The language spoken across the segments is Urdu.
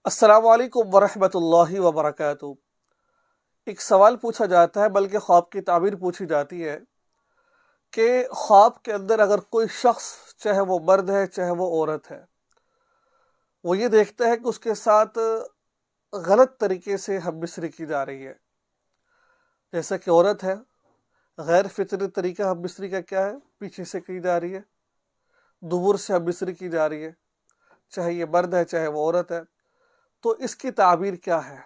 السلام علیکم ورحمۃ اللہ وبرکاتہ۔ ایک سوال پوچھا جاتا ہے، بلکہ خواب کی تعبیر پوچھی جاتی ہے کہ خواب کے اندر اگر کوئی شخص، چاہے وہ مرد ہے چاہے وہ عورت ہے، وہ یہ دیکھتا ہے کہ اس کے ساتھ غلط طریقے سے ہم بستری کی جا رہی ہے۔ جیسا کہ عورت ہے، غیر فطری طریقہ ہم بستری کا کیا ہے؟ پیچھے سے کی جا رہی ہے، دبر سے ہم بستری کی جا رہی ہے، چاہے یہ مرد ہے چاہے وہ عورت ہے۔ تو اس کی تعبیر کیا ہے؟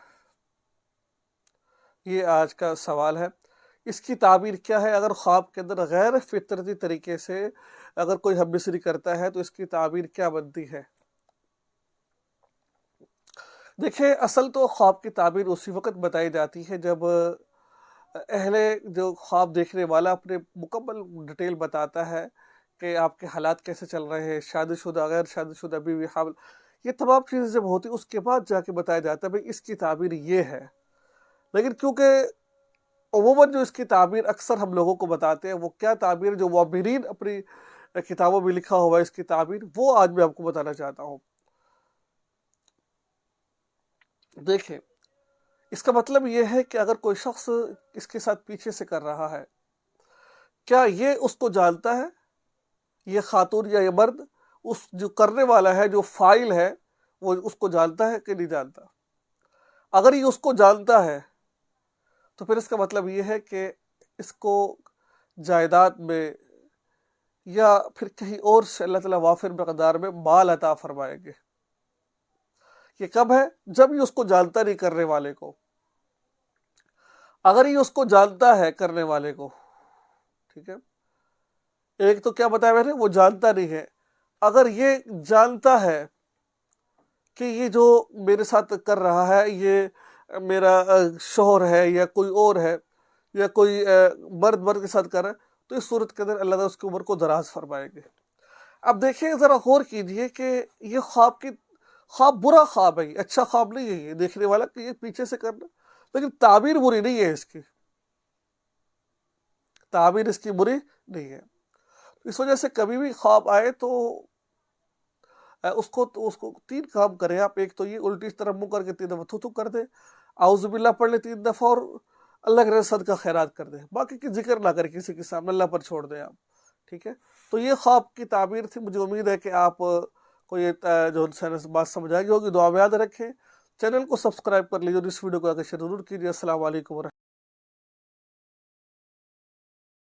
یہ آج کا سوال ہے۔ اس کی تعبیر کیا ہے؟ اگر خواب کے اندر غیر فطرتی طریقے سے اگر کوئی ہم بستری کرتا ہے تو اس کی تعبیر کیا بنتی ہے؟ دیکھیں، اصل تو خواب کی تعبیر اسی وقت بتائی جاتی ہے جب جو خواب دیکھنے والا اپنے مکمل ڈیٹیل بتاتا ہے کہ آپ کے حالات کیسے چل رہے ہیں، شادی شدہ، غیر شادی شدہ، بیوی، حامل، یہ تمام چیزیں جب ہوتی اس کے بعد جا کے بتایا جاتا ہے بھئی اس کی تعبیر یہ ہے۔ لیکن کیونکہ عموماً جو اس کی تعبیر اکثر ہم لوگوں کو بتاتے ہیں، وہ کیا تعبیر جو معبرین اپنی کتابوں میں لکھا ہوا ہے اس کی تعبیر، وہ آج میں آپ کو بتانا چاہتا ہوں۔ دیکھیں، اس کا مطلب یہ ہے کہ اگر کوئی شخص اس کے ساتھ پیچھے سے کر رہا ہے، کیا یہ اس کو جانتا ہے؟ یہ خاتون یا یہ مرد، اس جو کرنے والا ہے، جو فاعل ہے، وہ اس کو جانتا ہے کہ نہیں جانتا؟ اگر یہ اس کو جانتا ہے تو پھر اس کا مطلب یہ ہے کہ اس کو جائیداد میں یا پھر کہیں اور سے اللہ تعالیٰ وافر مقدار میں مال عطا فرمائیں گے۔ یہ کب ہے؟ جب یہ اس کو جانتا نہیں کرنے والے کو۔ اگر یہ اس کو جانتا ہے کرنے والے کو، ٹھیک ہے، ایک تو کیا بتایا میں نے، وہ جانتا نہیں ہے۔ اگر یہ جانتا ہے کہ یہ جو میرے ساتھ کر رہا ہے یہ میرا شوہر ہے یا کوئی اور ہے یا کوئی مرد کے ساتھ کر رہا ہے، تو اس صورت کے اندر اللہ تعالیٰ اس کی عمر کو دراز فرمائیں گے۔ اب دیکھیں، ذرا غور کیجئے کہ یہ خواب برا خواب ہے، یہ اچھا خواب نہیں ہے یہ دیکھنے والا کہ یہ پیچھے سے کرنا، لیکن تعبیر بری نہیں ہے، اس کی تعبیر اس کی بری نہیں ہے۔ اس وجہ سے کبھی بھی خواب آئے تو اس کو 3 کام کریں آپ۔ ایک تو یہ الٹی طرح منہ کر کے 3 دفعہ تھو کر دیں، اعوذ باللہ پڑھ لیں 3 دفعہ، اور اللہ کے صدقہ خیرات کر دیں۔ باقی کی ذکر نہ کریں کسی کے سامنے، اللہ پر چھوڑ دیں آپ، ٹھیک ہے۔ تو یہ خواب کی تعبیر تھی۔ مجھے امید ہے کہ آپ کو یہ جو بات سمجھ آئی ہوگی۔ دعا میں یاد رکھیں، چینل کو سبسکرائب کر لیجیے اور اس ویڈیو کو آگے شیئر ضرور کیجیے۔ السلام علیکم ورحمۃ اللہ۔